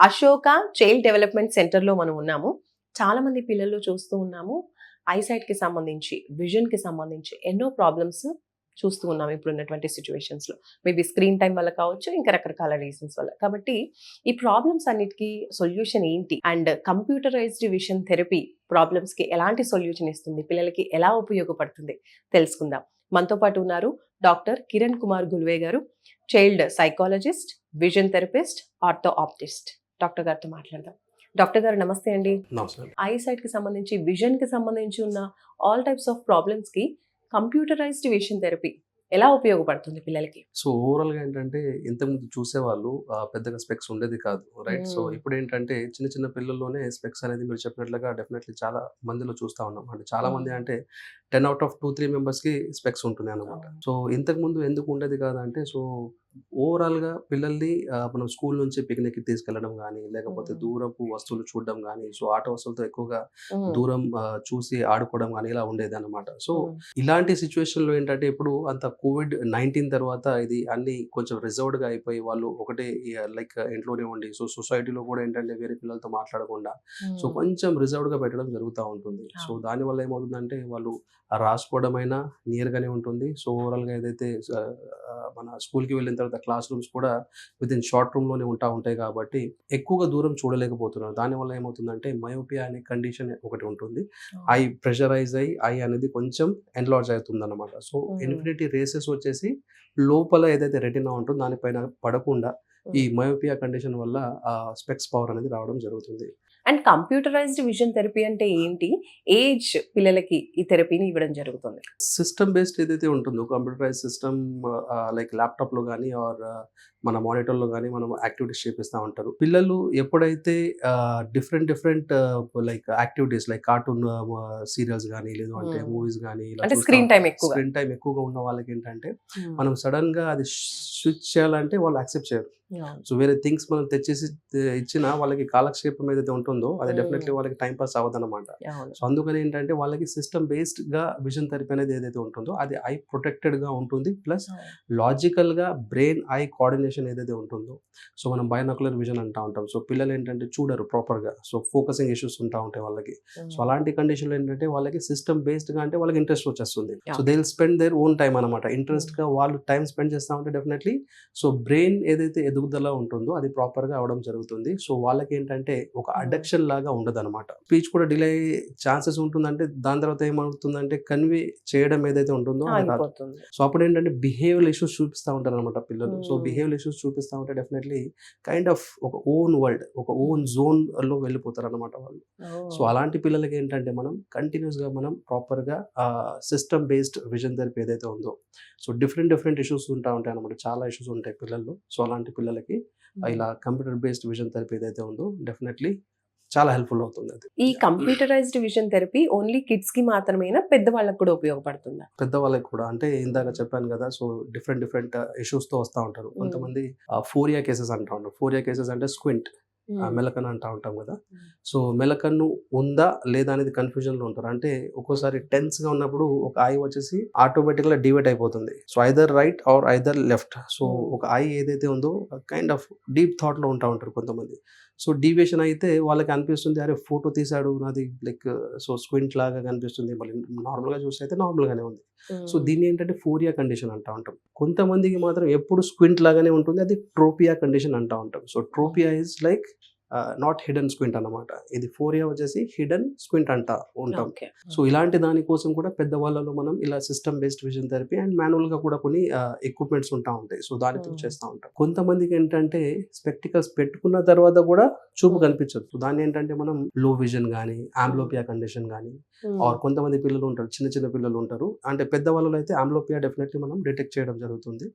Ashoka child development సెంటర్లో మనం ఉన్నాము. చాలా మంది పిల్లలు చూస్తూ ఉన్నాము. ఐసైట్‌కి సంబంధించి, విజన్‌కి సంబంధించి ఎన్నో ప్రాబ్లమ్స్ చూస్తూ ఉన్నాం ఇప్పుడున్నటువంటి సిట్యుయేషన్స్‌లో. మేబీ స్క్రీన్ టైమ్ వల్ల కావచ్చు, ఇంకా రకరకాల రీజన్స్ వల్ల. కాబట్టి ఈ ప్రాబ్లమ్స్ అన్నిటికి సొల్యూషన్ ఏంటి? అండ్ కంప్యూటరైజ్డ్ విజన్ థెరపీ ప్రాబ్లమ్స్‌కి ఎలాంటి సొల్యూషన్ ఇస్తుంది? పిల్లలకి ఎలా ఉపయోగపడుతుంది? తెలుసుకుందాం. మనతో పాటు ఉన్నారు డాక్టర్ కిరణ్ కుమార్ గుల్వే గారు, child psychologist, vision therapist, orthoptist. Doctor గారితో మాట్లాడదాం. డాక్టర్ గారు నమస్తే అండి. ఐసైట్ కి సంబంధించి, విజన్ కి సంబంధించి ఉన్న ఆల్ టైప్స్ ఆఫ్ ప్రాబ్లమ్స్ కి కంప్యూటరైజ్డ్ విజన్ థెరపీ ఎలా ఉపయోగపడుతుంది పిల్లలకి? సో ఓవరాల్ గా ఏంటంటే ఇంతకుముందు చూసేవాళ్ళు పెద్దగా స్పెక్స్ ఉండేది కాదు, రైట్? సో ఇప్పుడు ఏంటంటే చిన్న చిన్న పిల్లల్లోనే స్పెక్స్ అనేది మీరు చెప్పినట్లుగా డెఫినెట్లీ చాలా మందిలో చూస్తా ఉన్నాం. అంటే చాలా మంది అంటే 10 out of 2-3 members కి స్పెక్స్ ఉంటుంది అనమాట. సో ఇంతకు ముందు ఎందుకు ఉండేది కాదంటే, సో ఓవరాల్ గా పిల్లల్ని మనం స్కూల్ నుంచి పిక్నిక్ కి తీసుకెళ్లడం కానీ, లేకపోతే దూరపు వస్తువులు చూడడం కానీ, సో ఆట వస్తువులతో ఎక్కువగా దూరం చూసి ఆడుకోవడం కానీ ఇలా ఉండేది అనమాట. సో ఇలాంటి సిచ్యువేషన్ లో ఏంటంటే ఇప్పుడు అంత COVID-19 తర్వాత ఇది అన్ని కొంచెం రిజర్వ్డ్ గా అయిపోయి వాళ్ళు ఒకటే లైక్ ఇంట్లోనే ఉండి, సో సొసైటీలో కూడా ఏంటంటే వేరే పిల్లలతో మాట్లాడకుండా సో కొంచెం రిజర్వ్డ్ గా పెట్టడం జరుగుతూ ఉంటుంది. సో దానివల్ల ఏమవుతుందంటే వాళ్ళు రాసుకోవడమైనా నియర్గానే ఉంటుంది. సో ఓవరాల్గా ఏదైతే మన స్కూల్కి వెళ్ళిన తర్వాత క్లాస్ రూమ్స్ కూడా విత్ ఇన్ షార్ట్ రూమ్లోనే ఉంటాయి కాబట్టి ఎక్కువగా దూరం చూడలేకపోతున్నారు. దానివల్ల ఏమవుతుందంటే మయోపియా అనే కండిషన్ ఒకటి ఉంటుంది. ఐ ప్రెషరైజ్ అయ్యి ఐ అనేది కొంచెం ఎన్లార్జ్ అవుతుంది అనమాట. సో ఇన్ఫినిటీ రేసెస్ వచ్చేసి లోపల ఏదైతే రెటినా ఉంటుందో దానిపైన పడకుండా ఈ మయోపియా కండిషన్ వల్ల స్పెక్స్ పవర్ అనేది రావడం జరుగుతుంది. అండ్ కంప్యూటరైజ్డ్ విజన్ థెరపీ అంటే ఏంటి? ఏజ్ పిల్లలకి ఈ థెరపీని ఇవ్వడం జరుగుతుంది? సిస్టమ్ బేస్డ్ ఏదైతే ఉంటుందో కంప్యూటరైజ్ సిస్టమ్ లైక్ ల్యాప్టాప్లో కానీ ఆర్ మన మానిటర్లో కానీ మనం యాక్టివిటీస్ చేపిస్తూ ఉంటారు. పిల్లలు ఎప్పుడైతే different like activities like cartoon serials కానీ లేదు అంటే మూవీస్ కానీ స్క్రీన్ టైం ఎక్కువగా ఉన్న వాళ్ళకి ఏంటంటే మనం సడన్ గా అది స్విచ్ చేయాలంటే వాళ్ళు యాక్సెప్ట్ చేయరు. సో వేరే థింగ్స్ మనం తెచ్చేసి ఇచ్చిన వాళ్ళకి కాలక్షేపం ఏదైతే ఉంటుందో అది డెఫినెట్లీ వాళ్ళకి టైం పాస్ అవ్వదన్నమాట. సో అందుకని ఏంటంటే వాళ్ళకి సిస్టమ్ బేస్డ్ గా విజన్ థెరపీ అనేది ఏదైతే ఉంటుందో అది ఐ ప్రొటెక్టెడ్ గా ఉంటుంది. ప్లస్ లాజికల్ గా బ్రెయిన్ ఐ కోఆర్డినేషన్ ఏదైతే ఉంటుందో, సో మనం బైనాక్యులర్ విజన్ అంటూ ఉంటాం. సో పిల్లలు ఏంటంటే చూడరు ప్రాపర్ గా, సో ఫోకసింగ్ ఇష్యూస్ ఉంటా ఉంటాయి వాళ్ళకి. సో అలాంటి కండిషన్ లో ఏంటంటే వాళ్ళకి సిస్టమ్ బేస్డ్ గా అంటే వాళ్ళకి ఇంట్రెస్ట్ వచ్చేస్తుంది. So they will spend their own time అనమాట. ఇంట్రెస్ట్ గా వాళ్ళు టైం స్పెండ్ చేస్తా ఉంటే డెఫినెట్లీ సో బ్రెయిన్ ఏదైతే ఎదుగుదల ఉంటుందో అది ప్రాపర్ గా అవడం జరుగుతుంది. సో వాళ్ళకి ఏంటంటే ఒక అడక్షన్ లాగా ఉండదు అనమాట. స్పీచ్ కూడా డిలే అయ్యే ఛాన్సెస్ ఉంటుందంటే దాని తర్వాత ఏమవుతుందంటే కన్వే చేయడం ఏదైతే ఉంటుందో అది రాదు. సో అప్పుడు ఏంటంటే బిహేవియర్ ఇష్యూస్ చూపిస్తూ ఉంటారు అనమాట పిల్లలు. సో బిహేవియర్ ఇష్యూస్ చూపిస్తూ ఉంటే డెఫినెట్లీ కైండ్ ఆఫ్ ఒక ఓన్ వరల్డ్, ఒక ఓన్ జోన్ లో వెళ్ళిపోతారు అనమాట వాళ్ళు. సో అలాంటి పిల్లలకి ఏంటంటే మనం కంటిన్యూస్ గా మనం ప్రాపర్ గా సిస్టమ్ బేస్డ్ విజన్ థెరపీ ఏదైతే ఉందో, సో డిఫరెంట్ ఇష్యూస్ ఉంటాయి అనమాట. చాలా ఇష్యూస్ ఉంటాయి పిల్లల్లో. సో అలాంటి పిల్లలకి ఇలా కంప్యూటర్ బేస్డ్ విజన్ థెరపీ ఏదైతే ఉందో డెఫినెట్లీ చాలా హెల్ప్ఫుల్ అవుతుంది. అది ఈ computerised vision therapy only kids కి మాత్రమేనా, పెద్దవాళ్ళకి కూడా ఉపయోగపడుతుందా? పెద్దవాళ్ళకి కూడా, అంటే ఇందాక చెప్పాను కదా, సో డిఫరెంట్ ఇష్యూస్ తో వస్తూ ఉంటారు. కొంతమంది ఫోరియా కేసెస్ అంటా ఉంటారు. ఫోరియా కేసెస్ అంటే స్క్వింట్, మెలకన్ అంటా ఉంటాం కదా. సో మెలకన్ను ఉందా లేదా అనేది కన్ఫ్యూజన్ లో ఉంటారు. అంటే ఒక్కోసారి టెన్స్ గా ఉన్నప్పుడు ఒక ఐ వచ్చేసి ఆటోమేటిక్ గా డివైడ్ అయిపోతుంది. So either right are either left. So ఒక ఐ ఏదైతే ఉందో కైండ్ ఆఫ్ డీప్ థాట్ లో ఉంటారు కొంతమంది. సో డీవియేషన్ అయితే వాళ్ళకి అనిపిస్తుంది, అరే ఫోటో తీసాడు నాది లైక్ సో స్క్వింట్ లాగా కనిపిస్తుంది, మళ్ళీ నార్మల్ గా చూస్తే అయితే నార్మల్ గానే ఉంది. సో దీన్ని ఏంటంటే ఫోరియా కండిషన్ అంటా ఉంటాం. కొంతమందికి మాత్రం ఎప్పుడు స్క్వింట్ లాగానే ఉంటుంది, అది ట్రోపియా కండిషన్ అంటా ఉంటాం. So tropia is like not hidden squint అన్నమాట. ఇది ఫోరియా వచ్చేసి హిడెన్ స్క్వింట్ అంటా ఉంటాం. సో ఇలాంటి దానికోసం కూడా పెద్దవాళ్ళలో మనం ఇలా system based vision therapy and manual గా కూడా కొన్ని ఎక్విప్మెంట్స్ ఉంటా ఉంటాయి. సో దానితో చేస్తూ ఉంటాం. కొంతమందికి ఏంటంటే స్పెక్టికల్స్ పెట్టుకున్న తర్వాత కూడా చూపు కనిపించదు. సో దాన్ని ఏంటంటే మనం లో విజన్ కానీ, ఆంబ్లోపియా కండిషన్ కానీ, ఆర్ కొంతమంది పిల్లలు ఉంటారు, చిన్న పిల్లలు ఉంటారు. అంటే పెద్దవాళ్ళలో అయితే ఆంబ్లోపియా డెఫినెట్లీ మనం డిటెక్ట్ చేయడం జరుగుతుంది.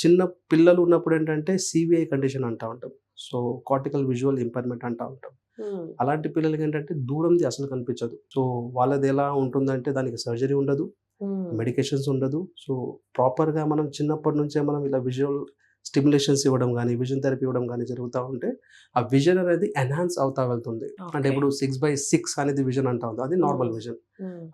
చిన్న పిల్లలు ఉన్నప్పుడు ఏంటంటే సివిఐ కండిషన్ అంటా ఉంటాం. సో కార్టికల్ విజువల్ ఇంపైర్మెంట్ అంటా ఉంటాం. అలాంటి పిల్లలకి ఏంటంటే దూరంది అసలు కనిపించదు. సో వాళ్ళది ఎలా ఉంటుందంటే దానికి సర్జరీ ఉండదు, మెడికేషన్స్ ఉండదు. సో ప్రాపర్ గా మనం చిన్నప్పటి నుంచే మనం ఇలా విజువల్ స్టిమ్యులేషన్స్ ఇవ్వడం కానీ, విజన్ థెరపీ ఇవ్వడం కానీ జరుగుతూ ఉంటే ఆ విజన్ అనేది ఎన్హాన్స్ అవుతా వెళ్తుంది. అంటే ఇప్పుడు 6/6 అనేది విజన్ అంటా ఉంది, అది నార్మల్ విజన్.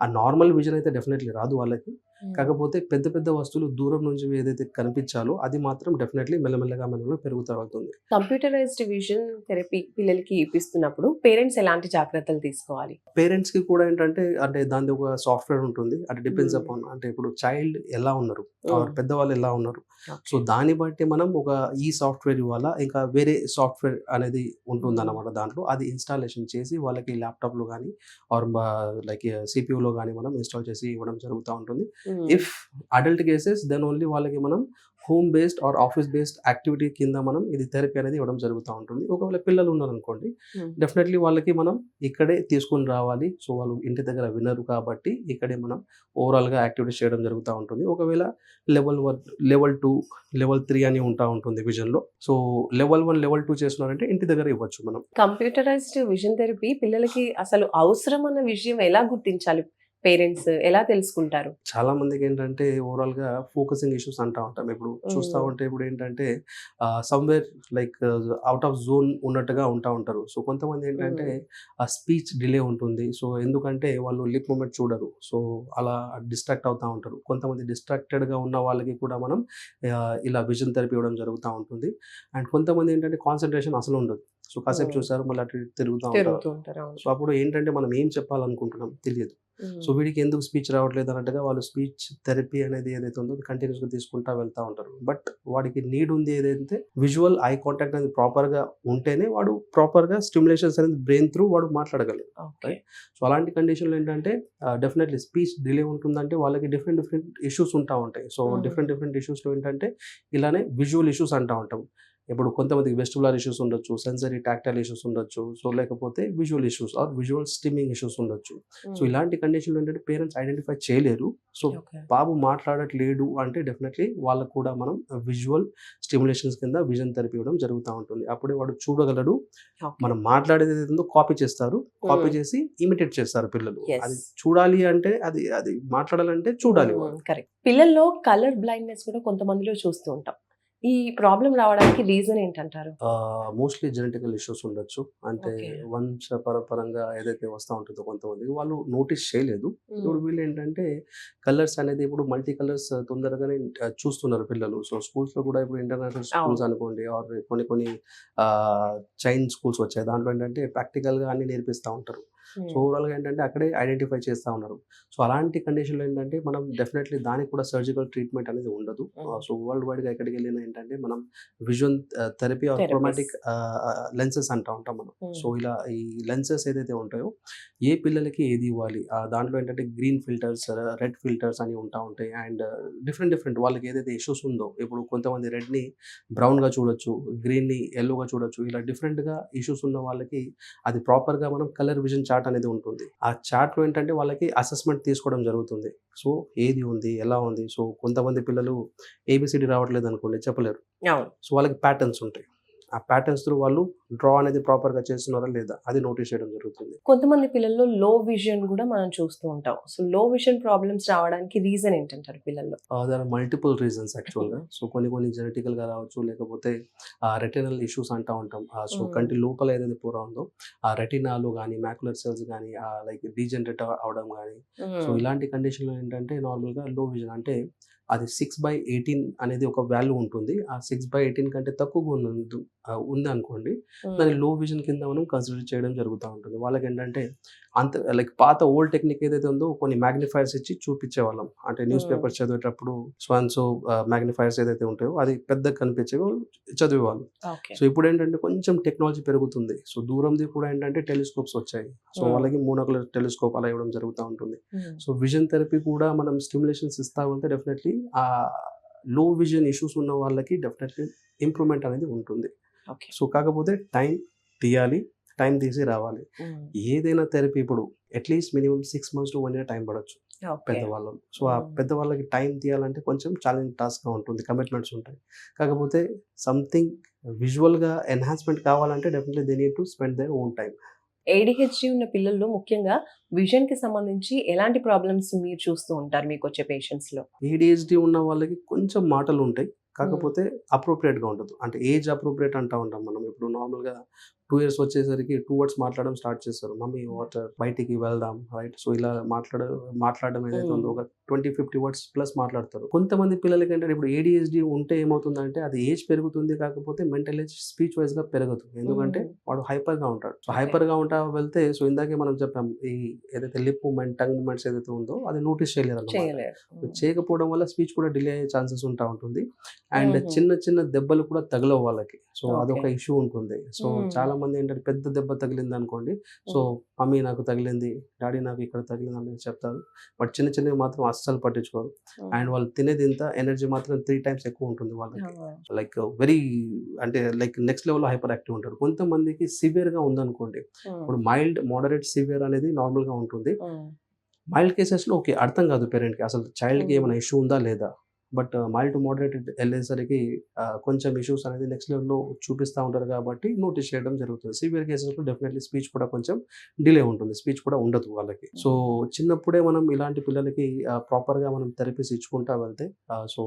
ఆ నార్మల్ విజన్ అయితే డెఫినెట్లీ రాదు వాళ్ళకి. కాకపోతే పెద్ద పెద్ద వస్తువులు దూరం నుంచి ఏదైతే కనిపించాలో అది మాత్రం డెఫినెట్లీ మెల్లమెల్లగా పెరుగుతూ వెళ్తుంది. కంప్యూటరైజ్డ్ విజన్ థెరపీ పిల్లలకి ఇప్పిస్తున్నప్పుడు పేరెంట్స్ ఎలాంటి జాగ్రత్తలు తీసుకోవాలి? పేరెంట్స్ కి కూడా ఏంటంటే అంటే దాని ఒక సాఫ్ట్వేర్ ఉంటుంది. అంటే డిపెండ్స్ Hmm. అపాన్ అంటే ఇప్పుడు చైల్డ్ ఎలా ఉన్నారు, Hmm. పెద్దవాళ్ళు ఎలా ఉన్నారు. Okay. సో దాన్ని బట్టి మనం ఒక ఈ సాఫ్ట్వేర్ ఇవ్వాలా, ఇంకా వేరే సాఫ్ట్వేర్ అనేది ఉంటుంది అన్నమాట. దాంట్లో అది ఇన్స్టాలేషన్ చేసి వాళ్ళకి ల్యాప్టాప్లో కానీ ఆర్ లైక్ సిపియూలో కానీ మనం ఇన్స్టాల్ చేసి ఇవ్వడం జరుగుతూ ఉంటుంది. Hmm. If adult cases then only వాళ్ళకి మనం home based or office based activity కింద మనం ఇది థెరపీ అనేది ఇవ్వడం జరుగుతూ ఉంటుంది. ఒకవేళ పిల్లలు ఉన్నారనుకోండి, Hmm. డెఫినెట్లీ వాళ్ళకి మనం ఇక్కడే తీసుకొని రావాలి. సో వాళ్ళు ఇంటి దగ్గర వినరు కాబట్టి ఇక్కడే మనం ఓవరాల్గా యాక్టివిటీస్ చేయడం జరుగుతూ ఉంటుంది. ఒకవేళ లెవెల్ 1, లెవెల్ 2, లెవెల్ 3 అని ఉంటుంది విజన్లో. సో లెవెల్ 1, లెవెల్ 2 చేస్తున్నారంటే ఇంటి దగ్గర ఇవ్వచ్చు మనం. కంప్యూటరైజ్డ్ విజన్ థెరపీ పిల్లలకి అసలు అవసరం అన్న విషయం ఎలా గుర్తించాలి? పేరెంట్స్ ఎలా తెలుసుకుంటారు? చాలా మందికి ఏంటంటే ఓవరాల్గా ఫోకసింగ్ ఇష్యూస్ అంటూ ఉంటాం. ఇప్పుడు చూస్తూ ఉంటే ఇప్పుడు ఏంటంటే somewhere like out of zone ఉన్నట్టుగా ఉంటారు. సో కొంతమంది ఏంటంటే ఆ స్పీచ్ డిలే ఉంటుంది. సో ఎందుకంటే వాళ్ళు లిప్ మూమెంట్ చూడరు. సో అలా డిస్ట్రాక్ట్ అవుతూ ఉంటారు. కొంతమంది డిస్ట్రాక్టెడ్గా ఉన్న వాళ్ళకి కూడా మనం ఇలా విజన్ థెరపీ ఇవ్వడం జరుగుతూ ఉంటుంది. అండ్ కొంతమంది ఏంటంటే కాన్సన్ట్రేషన్ అసలు ఉండదు. సో కాసేపు చూసారు మళ్ళీ అటు ఇటు తిరుగుతూ ఉంటారు. సో అప్పుడు ఏంటంటే మనం ఏం చెప్పాలనుకుంటున్నాం తెలియదు. సో వీడికి ఎందుకు స్పీచ్ రావట్లేదు అన్నట్టుగా వాళ్ళు స్పీచ్ థెరపీ అనేది ఏదైతే ఉందో కంటిన్యూస్గా తీసుకుంటూ వెళ్తూ ఉంటారు. బట్ వాడికి నీడ్ ఉంది ఏదైతే విజువల్ ఐ కాంటాక్ట్ అనేది ప్రాపర్గా ఉంటేనే వాడు ప్రాపర్గా స్టిమ్యులేషన్స్ అనేది బ్రెయిన్ త్రూ వాడు మాట్లాడగలరు. ఓకే. సో అలాంటి కండిషన్లో ఏంటంటే డెఫినెట్లీ స్పీచ్ డిలే ఉంటుందంటే వాళ్ళకి డిఫరెంట్ ఇష్యూస్ ఉంటాయి. సో డిఫరెంట్ ఇష్యూస్లో ఏంటంటే ఇలానే విజువల్ ఇష్యూస్ ఉంటాం. ఇప్పుడు కొంతమందికి వెస్టిబులర్ ఇష్యూస్ ఉండొచ్చు, సెన్సరీ టాక్టైల్ ఇష్యూస్ ఉండొచ్చు, సో లేకపోతే visual issues or visual stimming issues ఉండొచ్చు. సో ఇలాంటి కండిషన్లో ఏంటంటే పేరెంట్స్ ఐడెంటిఫై చేయలేరు. సో బాబు మాట్లాడట్లేడు అంటే డెఫినెట్లీ వాళ్ళకు కూడా మనం విజువల్ స్టిమ్యులేషన్స్ కింద విజన్ థెరపీ ఇవ్వడం జరుగుతూ ఉంటుంది. అప్పుడే వాడు చూడగలడు. మనం మాట్లాడేది ఏదో కాపీ చేస్తారు, కాపీ చేసి ఇమిటేట్ చేస్తారు పిల్లలు. అది చూడాలి అంటే అది మాట్లాడాలంటే చూడాలి. కరెక్ట్. పిల్లల్లో కలర్ బ్లైండ్నెస్ కూడా కొంతమందిలో చూస్తూ ఉంటాం. ఈ ప్రాబ్లం రావడానికి రీజన్ ఏంటంటారు? మోస్ట్లీ జెనెటికల్ ఇష్యూస్ ఉండొచ్చు. అంటే వంశపరంగా ఏదైతే వస్తూ ఉంటుందో కొంతమందికి వాళ్ళు నోటీస్ చేయలేదు. ఇప్పుడు వీళ్ళు ఏంటంటే కలర్స్ అనేది ఇప్పుడు మల్టీ కలర్స్ తొందరగానే చూస్తున్నారు పిల్లలు. సో స్కూల్స్లో కూడా ఇప్పుడు ఇంటర్నేషనల్ స్కూల్స్ అనుకోండి ఆర్ కొన్ని చైన్ స్కూల్స్ వచ్చాయి. దాంట్లో ఏంటంటే ప్రాక్టికల్గా అన్ని నేర్పిస్తూ ఉంటారు. సో ఓవరాల్గా ఏంటంటే అక్కడే ఐడెంటిఫై చేస్తూ ఉన్నారు. సో అలాంటి కండిషన్లో ఏంటంటే మనం డెఫినెట్లీ దానికి కూడా సర్జికల్ ట్రీట్మెంట్ అనేది ఉండదు. సో వరల్డ్ వైడ్గా ఎక్కడికి వెళ్ళినా ఏంటంటే మనం visual therapy are chromatic lenses ఉంటాం మనం. సో ఇలా ఈ లెన్సెస్ ఏదైతే ఉంటాయో ఏ పిల్లలకి ఏది ఇవ్వాలి, దాంట్లో ఏంటంటే గ్రీన్ ఫిల్టర్స్, రెడ్ ఫిల్టర్స్ అని ఉంటాయి. అండ్ డిఫరెంట్ వాళ్ళకి ఏదైతే ఇష్యూస్ ఉందో, ఇప్పుడు కొంతమంది రెడ్ని బ్రౌన్గా చూడొచ్చు, గ్రీన్ని ఎల్లోగా చూడొచ్చు. ఇలా డిఫరెంట్గా ఇష్యూస్ ఉన్న వాళ్ళకి అది ప్రాపర్గా మనం కలర్ విజన్ చార్ట్ అనేది ఉంటుంది. ఆ చార్ట్లో ఏంటంటే వాళ్ళకి అసెస్మెంట్ తీసుకోవడం జరుగుతుంది. సో ఏది ఉంది, ఎలా ఉంది. సో కొంతమంది పిల్లలు ఏబిసిడి రావట్లేదు అనుకోండి, చెప్పలేరు. సో వాళ్ళకి ప్యాటర్న్స్ ఉంటాయి. ఆ ప్యాటర్న్స్ త్రూ వాళ్ళు డ్రా అనేది ప్రాపర్గా చేస్తున్నారా లేదా అది నోటీస్ చేయడం జరుగుతుంది. కొంతమంది పిల్లల్లో లో విజన్ కూడా మనం చూస్తూ ఉంటాం. సో లో విజన్ ప్రాబ్లమ్స్ రావడానికి రీజన్ ఏంటంటారు పిల్లల్లో? దర్ ఆర్ మల్టిపుల్ రీజన్స్ యాక్చువల్గా. సో కొన్ని జెనెటికల్గా రావచ్చు, లేకపోతే రెటినల్ ఇష్యూస్ ఉంటాం. సో కంటి లోపల ఏదైతే పొర ఉందో ఆ రెటినాలు కానీ మ్యాక్యులర్ సెల్స్ కానీ లైక్ డీజనరేట్ అవడం కానీ, సో ఇలాంటి కండిషన్లో ఏంటంటే నార్మల్గా లో విజన్ అంటే అది 6/18 అనేది ఒక వాల్యూ ఉంటుంది. ఆ 6/18 కంటే తక్కువగా ఉంది అనుకోండి, దాన్ని లో విజన్ కింద మనం కన్సిడర్ చేయడం జరుగుతూ ఉంటుంది. వాళ్ళకి ఏంటంటే అంత లైక్ పాత ఓల్డ్ టెక్నిక్ ఏదైతే ఉందో కొన్ని మ్యాగ్నిఫైర్స్ ఇచ్చి చూపించేవాళ్ళం. అంటే న్యూస్ పేపర్ చదివేటప్పుడు సో మ్యాగ్నిఫైర్స్ ఏదైతే ఉంటాయో అది పెద్దగా కనిపించేవి చదివేవాళ్ళు. సో ఇప్పుడు ఏంటంటే కొంచెం టెక్నాలజీ పెరుగుతుంది. సో దూరంది కూడా ఏంటంటే టెలిస్కోప్స్ వచ్చాయి. సో వాళ్ళకి మోనోకులర్ టెలిస్కోప్ అలా ఇవ్వడం జరుగుతూ ఉంటుంది. సో విజన్ థెరపీ కూడా మనం స్టిమ్యులేషన్స్ ఇస్తా ఉంటే డెఫినెట్లీ ఆ లో విజన్ ఇష్యూస్ ఉన్న వాళ్ళకి డెఫినెట్లీ ఇంప్రూవ్మెంట్ అనేది ఉంటుంది. సో కాకపోతే టైం తీయాలి, టైం తీసి రావాలి. ఏదైనా థెరపీ ఇప్పుడు at least minimum 6 months to 1 year time పడవచ్చు పెద్దవాళ్ళు. సో ఆ పెద్దవాళ్ళకి టైం తీయాలంటే కొంచెం ఛాలెంజ్ టాస్క్గా ఉంటుంది, కమిట్మెంట్స్ ఉంటాయి. కాకపోతే సంథింగ్ విజువల్గా ఎన్హాన్స్మెంట్ కావాలంటే definitely they need to spend their own time. ADHD ఉన్న పిల్లల్లో ముఖ్యంగా విజన్ కి సంబంధించి ఎలాంటి ప్రాబ్లమ్స్ మీరు చూస్తూ ఉంటారు మీకు వచ్చే పేషెంట్స్ లో? ADHD ఉన్న వాళ్ళకి కొంచెం మాటలు ఉంటాయి, కాకపోతే అప్రోప్రియేట్గా ఉండదు. అంటే ఏజ్ అప్రోప్రియేట్ ఉంటాం మనం. ఇప్పుడు నార్మల్గా 2 ఇయర్స్ వచ్చేసరికి 2 వర్డ్స్ మాట్లాడడం స్టార్ట్ చేస్తారు. మమ్మీ వాటర్, బయటికి వెళ్దాం, రైట్? సో ఇలా మాట్లాడడం ఏదైతే ఉందో ఒక 20-50 వర్డ్స్ ప్లస్ మాట్లాడతారు. కొంతమంది పిల్లలకి ఏంటంటే ఇప్పుడు ఏడీహెచ్డీ ఉంటే ఏమవుతుందంటే అది ఏజ్ పెరుగుతుంది, కాకపోతే మెంటల్ ఏజ్ స్పీచ్ వైజ్ గా పెరగదు. ఎందుకంటే వాడు హైపర్ గా ఉంటాడు. సో హైపర్ గా ఉంటా వెళ్తే, సో ఇందాకే మనం చెప్పాం, ఈ ఏదైతే లిప్ మూమెంట్, టంగ్ మూమెంట్స్ ఏదైతే ఉందో అది నోటీస్ చేయలేరు అన్నమాట. చేయకపోవడం వల్ల స్పీచ్ కూడా డిలే అయ్యే ఛాన్సెస్ ఉంటా ఉంటుంది. అండ్ చిన్న చిన్న దెబ్బలు కూడా తగలవు వాళ్ళకి. సో అదొక ఇష్యూ ఉంటుంది. సో చాలా మంది ఏంటంటే పెద్ద దెబ్బ తగిలింది అనుకోండి, సో మమ్మీ నాకు తగిలింది, డాడీ నాకు ఇక్కడ తగిలింది అని చెప్తారు. బట్ చిన్న చిన్నవి మాత్రం అస్సలు పట్టించుకోరు. అండ్ వాళ్ళు తినేది ఇంత, ఎనర్జీ మాత్రం 3 times ఎక్కువ ఉంటుంది వాళ్ళకి. లైక్ వెరీ అంటే లైక్ నెక్స్ట్ లెవెల్లో హైపర్ యాక్టివ్ ఉంటారు. కొంతమందికి సివియర్ గా ఉందనుకోండి, ఇప్పుడు మైల్డ్, మోడరేట్, సివియర్ అనేది నార్మల్ గా ఉంటుంది. మైల్డ్ కేసెస్లో ఓకే, అర్థం కాదు పేరెంట్కి అసలు చైల్డ్కి ఏమైనా ఇష్యూ ఉందా లేదా. బట్ మైల్డ్ టు మోడరేటెడ్ వెళ్ళేసరికి కొంచెం ఇష్యూస్ అనేది నెక్స్ట్ లెవెల్లో చూపిస్తూ ఉంటారు కాబట్టి నోటీస్ చేయడం జరుగుతుంది. సివియర్ కేసెస్లో డెఫినెట్లీ స్పీచ్ కూడా కొంచెం డిలే ఉంటుంది, స్పీచ్ కూడా ఉండదు వాళ్ళకి. సో చిన్నప్పుడే మనం ఇలాంటి పిల్లలకి ప్రాపర్గా మనం థెరపీస్ ఇచ్చుకుంటా వెళ్తే, సో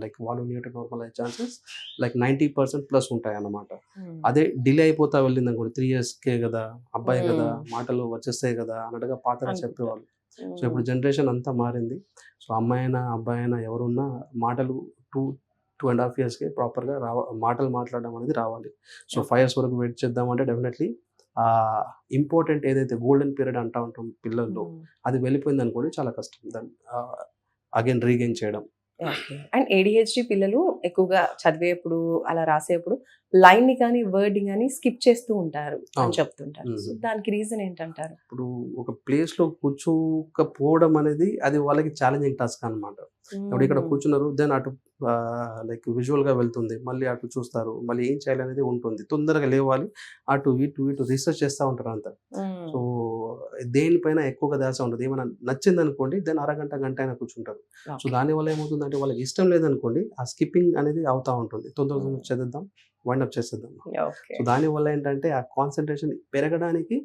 లైక్ వాళ్ళు నియర్ టు నార్మల్ అయ్యే ఛాన్సెస్ లైక్ 90% ప్లస్ ఉంటాయి అన్నమాట. అదే డిలే అయిపోతా వెళ్ళింది అనుకోండి, 3 yearsకే కదా, అబ్బాయి కదా, మాటలు వచ్చేస్తాయి కదా అన్నట్టుగా పాతగా చెప్పేవాళ్ళు. సో ఇప్పుడు జనరేషన్ అంతా మారింది. సో అమ్మాయి అయినా అబ్బాయి అయినా ఎవరున్నా మాటలు 2.5 yearsకే ప్రాపర్గా మాటలు మాట్లాడడం అనేది రావాలి. సో 5 years వరకు వెయిట్ చేద్దామంటే డెఫినెట్లీ ఇంపార్టెంట్ ఏదైతే గోల్డెన్ పీరియడ్ అంటూ ఉంటాం పిల్లల్లో, అది వెళ్ళిపోయింది అనుకోండి, చాలా కష్టం దాన్ని అగైన్ రీగెయిన్ చేయడం. అండ్ ఏడిహెచ్డి పిల్లలు ఎక్కువగా చదివేప్పుడు, అలా రాసేప్పుడు లైన్ ని కానీ వర్డ్ ని కానీ స్కిప్ చేస్తూ ఉంటారు అని చెప్తుంటారు. సో దానికి రీజన్ ఏంటంటారు? ఇప్పుడు ఒక ప్లేస్ లో కూర్చోకపోవడం అనేది అది వాళ్ళకి ఛాలెంజింగ్ టాస్క్ అన్నమాట. ఇప్పుడు ఇక్కడ కూర్చున్నారు, దెన్ అటు లైక్ విజువల్ గా వెళ్తుంది, మళ్ళీ అటు చూస్తారు, మళ్ళీ ఏం చేయాలి అనేది ఉంటుంది, తొందరగా లేవాలి, అటు ఇటు రీసెర్చ్ చేస్తూ ఉంటారు అంతా. సో దేనిపైన ఎక్కువగా ధ్యాస ఉంటుంది. ఏమైనా నచ్చింది అనుకోండి, దెన్ అరగంట, గంట అయినా కూర్చుంటారు. సో దానివల్ల ఏమవుతుందంటే వాళ్ళకి ఇష్టం లేదనుకోండి, ఆ స్కిప్పింగ్ అనేది అవుతూ ఉంటుంది. తొందరగా చదిద్దాం, వైండప్ చేసేద్దాం. సో దానివల్ల ఏంటంటే ఆ కాన్సన్ట్రేషన్ పెరగడానికి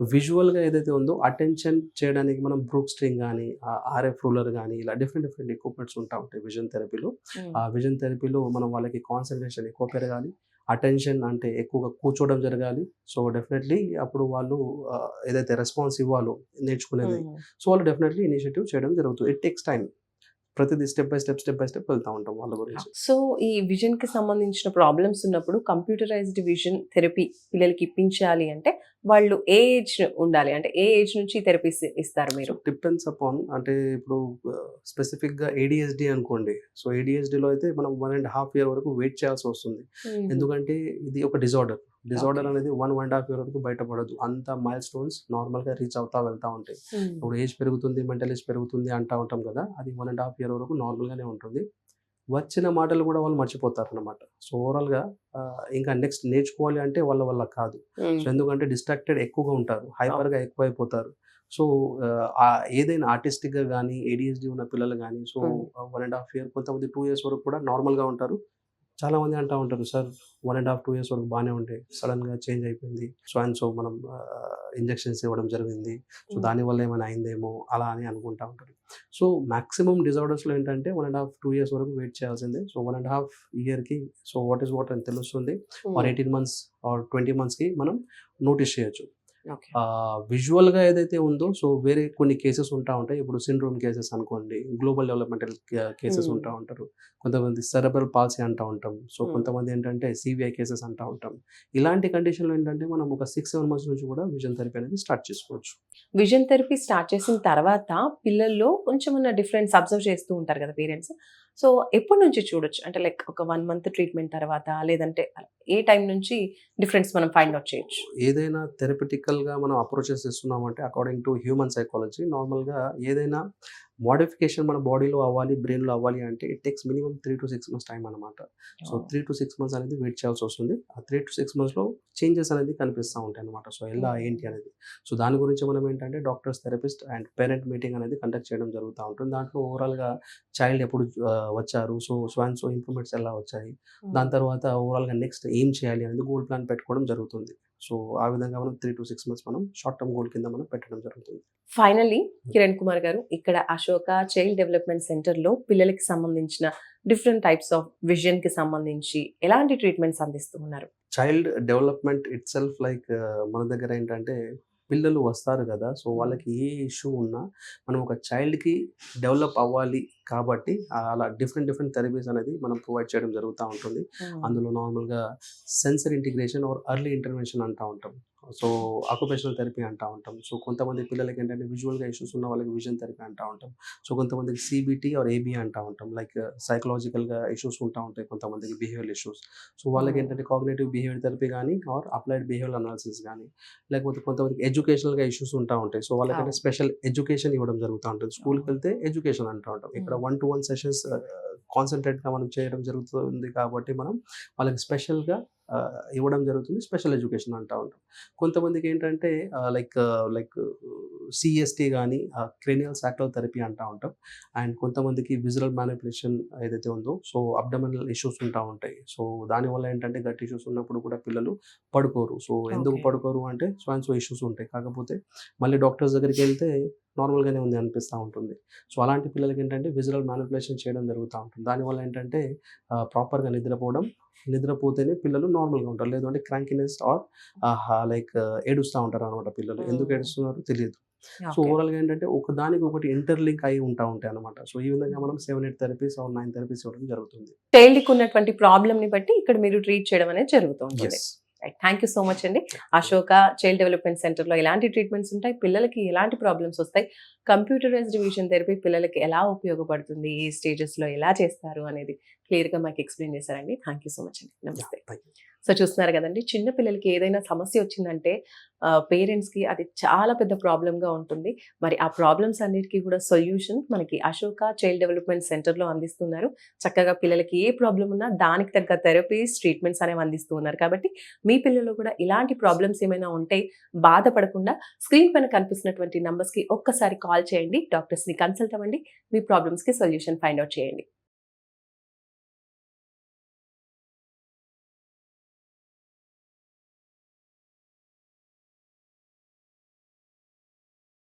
విజువల్గా ఏదైతే ఉందో అటెన్షన్ చేయడానికి మనం బ్రూక్ స్ట్రింగ్ కానీ, ఆర్ఎఫ్ రూలర్ కానీ, ఇలా డిఫరెంట్ ఎక్విప్మెంట్స్ ఉంటా ఉంటాయి విజన్ థెరపీలో. ఆ విజన్ థెరపీలో మనం వాళ్ళకి కాన్సన్ట్రేషన్ ఎక్కువ పెరగాలి, అటెన్షన్ అంటే ఎక్కువగా కూర్చోవడం జరగాలి. సో డెఫినెట్లీ అప్పుడు వాళ్ళు ఏదైతే రెస్పాన్స్ ఇవ్వాలో నేర్చుకునేది, సో వాళ్ళు డెఫినెట్లీ ఇనిషియేటివ్ చేయడం జరుగుతుంది. It takes time. ప్రతిదీ స్టెప్ బై స్టెప్ వెళ్తూ ఉంటాం వాళ్ళ గురించి. సో ఈ విజన్ కి సంబంధించిన ప్రాబ్లమ్స్ ఉన్నప్పుడు కంప్యూటరైజ్డ్ విజన్ థెరపీ పిల్లలకి ఇప్పించాలి అంటే వాళ్ళు ఏ ఏజ్ ఉండాలి, అంటే ఏ ఏజ్ నుంచి థెరపీస్ ఇస్తారు మీరు? డిపెండ్స్ అపాన్, అంటే ఇప్పుడు స్పెసిఫిక్ గా ఏడిహెచ్డి అనుకోండి. సో ఏడిహెచ్డిలో అయితే మనం 1.5 year వరకు వెయిట్ చేయాల్సి వస్తుంది. ఎందుకంటే ఇది ఒక డిజార్డర్ అనేది 1.5 year వరకు బయటపడదు. అంత మైల్ స్టోన్స్ నార్మల్ గా రీచ్ అవుతా వెళ్తా ఉంటాయి. ఇప్పుడు ఏజ్ పెరుగుతుంది, మెంటల్ ఏజ్ పెరుగుతుంది అంటా ఉంటాం కదా, అది 1.5 year వరకు నార్మల్ గానే ఉంటుంది. వచ్చిన మాటలు కూడా వాళ్ళు మర్చిపోతారు అన్నమాట. సో ఓవరాల్ గా ఇంకా నెక్స్ట్ నేర్చుకోవాలి అంటే వాళ్ళ వల్ల కాదు. సో ఎందుకంటే డిస్ట్రాక్టెడ్ ఎక్కువగా ఉంటారు, హైపర్ గా ఎక్కువైపోతారు. సో ఏదైనా ఆర్టిస్టిక్ గా కానీ, ఏడిహెచ్డి ఉన్న పిల్లలు కానీ, సో 1.5 year, కొంతమంది 2 years వరకు కూడా నార్మల్ గా ఉంటారు. చాలా మంది అంటూ ఉంటారు, సార్ 1.5-2 years వరకు బాగానే ఉంటే సడన్ గా చేంజ్ అయిపోయింది, సో మనం ఇంజెక్షన్స్ ఇవ్వడం జరిగింది, సో దానివల్ల ఏమైనా అయిందేమో అలా అని అనుకుంటా ఉంటారు. సో మాక్సిమం డిజార్డర్స్లో ఏంటంటే 1.5-2 years వరకు వెయిట్ చేయాల్సిందే. సో 1.5 yearకి సో వాట్ అని తెలుస్తుంది, ఆర్ 18 months ఆర్ 20 monthsకి మనం నోటీస్ చేయొచ్చు. విజువల్గా ఏదైతే ఉందో, సో వేరే కొన్ని కేసెస్ ఉంటా ఉంటాయి. ఇప్పుడు సిండ్రోమ్ కేసెస్ అనుకోండి, గ్లోబల్ డెవలప్మెంటల్ కేసెస్ ఉంటా ఉంటారు, కొంతమంది సెరెబ్రల్ పాల్సీ అంటూ ఉంటాం, సో కొంతమంది ఏంటంటే సివిఐ కేసెస్ అంటూ ఉంటాం. ఇలాంటి కండిషన్లో ఏంటంటే మనం ఒక 6-7 months నుంచి కూడా విజన్ థెరపీ అనేది స్టార్ట్ చేసుకోవచ్చు. విజన్ థెరపీ స్టార్ట్ చేసిన తర్వాత పిల్లల్లో కొంచెం డిఫరెన్స్ అబ్జర్వ్ చేస్తూ ఉంటారు కదా పేరెంట్స్. సో ఎప్పటి నుంచి చూడొచ్చు, అంటే లైక్ ఒక 1 month ట్రీట్మెంట్ తర్వాత, లేదంటే ఏ టైం నుంచి డిఫరెన్స్ మనం ఫైండ్ అవుట్ చేయొచ్చు? ఏదైనా థెరపిటికల్గా మనం అప్రోచెస్ ఇస్తున్నామంటే అకార్డింగ్ టు హ్యూమన్ సైకాలజీ, నార్మల్గా ఏదైనా మోడిఫికేషన్ మన బాడీలో అవ్వాలి, బ్రెయిన్లో అవ్వాలి అంటే it takes minimum 3 to 6 months time అనమాట. సో 3 to 6 months అనేది వెయిట్ చేయాల్సి వస్తుంది. ఆ 3 to 6 monthsలో చేంజెస్ అనేది కనిపిస్తూ ఉంటాయి అనమాట. సో ఎలా ఏంటి అనేది, సో దాని గురించి మనం ఏంటంటే doctors, therapist and parent meeting అనేది కండక్ట్ చేయడం జరుగుతూ ఉంటుంది. దాంట్లో ఓవరాల్గా చైల్డ్ ఎప్పుడు వచ్చారు, సో ఇంప్రూవ్మెంట్స్ ఎలా వచ్చాయి, దాని తర్వాత ఓవరాల్గా నెక్స్ట్ ఏం చేయాలి అనేది గోల్ ప్లాన్ పెట్టుకోవడం జరుగుతుంది. సో ఆ విధంగా మనం 3 to 6 months మనం షార్ట్ టర్మ్ గోల్ కింద మనం పెట్టడం జరుగుతుంది. ఫైనల్లీ కిరణ్ కుమార్ గారు, ఇక్కడ అశోక చైల్డ్ డెవలప్మెంట్ సెంటర్లో పిల్లలకి సంబంధించిన డిఫరెంట్ టైప్స్ ఆఫ్ విజన్ కి సంబంధించి ఎలాంటి ట్రీట్మెంట్స్ అందిస్తూ ఉన్నారు? Child development it self like మన దగ్గర ఏంటంటే పిల్లలు వస్తారు కదా, సో వాళ్ళకి ఏ ఇష్యూ ఉన్నా మనం ఒక చైల్డ్కి డెవలప్ అవ్వాలి కాబట్టి అలా డిఫరెంట్ థెరపీస్ అనేది మనం ప్రొవైడ్ చేయడం జరుగుతూ ఉంటుంది. అందులో నార్మల్గా sensor integration or early intervention అంటూ ఉంటాం. సో ఆక్యుపేషనల్ థెరపీ అంటూ ఉంటాం. సో కొంతమంది పిల్లలకి ఏంటంటే విజువల్గా ఇష్యూస్ ఉన్న వాళ్ళకి విజన్ థెరపీ అంటూ ఉంటాం. సో కొంతమందికి సిబిటి ఆర్ ఏబి అంటూ ఉంటాం. లైక్ సైకలాజికల్గా ఇష్యూస్ ఉంటా ఉంటాయి, కొంతమందికి బిహేవియర్ ఇష్యూస్. సో వాళ్ళకి ఏంటంటే కాగ్నేటివ్ బిహేవియర్ థెరపీ కానీ ఆర్ అప్లైడ్ బిహేవియర్ అనాలిసిస్ కానీ, లేకపోతే కొంతమందికి ఎడ్యుకేషనల్గా ఇష్యూస్ ఉంటా ఉంటాయి. సో వాళ్ళకంటే స్పెషల్ ఎడ్యుకేషన్ ఇవ్వడం జరుగుతూ ఉంటుంది. స్కూల్కి వెళ్తే ఎడ్యుకేషన్ అంటూ ఉంటాం. ఇక్కడ 1-to-1 సెషన్స్ కాన్సన్ట్రేట్గా మనం చేయడం జరుగుతుంది కాబట్టి మనం వాళ్ళకి స్పెషల్గా ఇవ్వడం జరుగుతుంది. స్పెషల్ ఎడ్యుకేషన్ అంటూ ఉంటాం. కొంతమందికి ఏంటంటే లైక్ సిఎస్టీ కానీ క్రేనియల్ సాక్రల్ థెరపీ అంటూ ఉంటాం. అండ్ కొంతమందికి విజువల్ మ్యానిపులేషన్ ఏదైతే ఉందో, సో అబ్డమినల్ ఇష్యూస్ ఉంటా ఉంటాయి. సో దానివల్ల ఏంటంటే గట్ ఇష్యూస్ ఉన్నప్పుడు కూడా పిల్లలు పడుకోరు. సో ఎందుకు పడుకోరు అంటే సో ఇష్యూస్ ఉంటాయి. కాకపోతే మళ్ళీ డాక్టర్స్ దగ్గరికి వెళ్తే నార్మల్గానే ఉంది అనిపిస్తూ ఉంటుంది. సో అలాంటి పిల్లలకి ఏంటంటే విజువల్ మ్యానిపులేషన్ చేయడం జరుగుతూ ఉంటుంది. దానివల్ల ఏంటంటే ప్రాపర్గా నిద్రపోతేనే పిల్లలు నార్మల్గా ఉంటారు. లేదు అంటే క్రాంకినెస్ ఆర్ లైక్ ఏడుస్తూ ఉంటారు అనమాట పిల్లలు. ఎందుకు ఏడుస్తున్నారో తెలియదు. సో ఓవరాల్గా ఏంటంటే ఒకదానికి ఒకటి ఇంటర్లింక్ అయి ఉంటాయి అనమాట. సో ఈ విధంగా మనం 7-8 థెరపీస్ ఆర్ 9 థెరపీస్ ఇవ్వడం జరుగుతుంది. చైల్డ్కి ఉన్నటువంటి ప్రాబ్లమ్ ని బట్టి ఇక్కడ మీరు ట్రీట్ చేయడం అనేది జరుగుతుంది. Yes. Thank you so much అండి. అశోక చైల్డ్ డెవలప్మెంట్ సెంటర్ లో ఎలాంటి ట్రీట్మెంట్స్ ఉంటాయి, పిల్లలకి ఎలాంటి ప్రాబ్లమ్స్ వస్తాయి, కంప్యూటరైజ్డ్ విజన్ థెరపీ పిల్లలకి ఎలా ఉపయోగపడుతుంది, ఈ స్టేజెస్ లో ఎలా చేస్తారు అనేది క్లియర్ గా మాకు ఎక్స్ప్లెయిన్ చేశారండి. థ్యాంక్ యూ సో మచ్ అండి. నమస్తే. Thank you. సో చూస్తున్నారు కదండి, చిన్న పిల్లలకి ఏదైనా సమస్య వచ్చిందంటే పేరెంట్స్ కి అది చాలా పెద్ద ప్రాబ్లమ్ గా ఉంటుంది. మరి ఆ ప్రాబ్లమ్స్ అన్నిటికీ కూడా సొల్యూషన్ మనకి అశోక చైల్డ్ డెవలప్మెంట్ సెంటర్ లో అందిస్తున్నారు. చక్కగా పిల్లలకి ఏ ప్రాబ్లం ఉన్నా దానికి తగ్గ థెరపీస్, ట్రీట్మెంట్స్ అనేవి అందిస్తూ ఉన్నారు. కాబట్టి మీ పిల్లలు కూడా ఇలాంటి ప్రాబ్లమ్స్ ఏమైనా ఉంటే బాధపడకుండా స్క్రీన్ పైన కనిపిస్తున్నటువంటి నంబర్స్ కి ఒక్కసారి కాల్ చేయండి. డాక్టర్స్ ని కన్సల్ట్ అవ్వండి. మీ ప్రాబ్లమ్స్ కి సొల్యూషన్ ఫైండ్ అవుట్ చేయండి.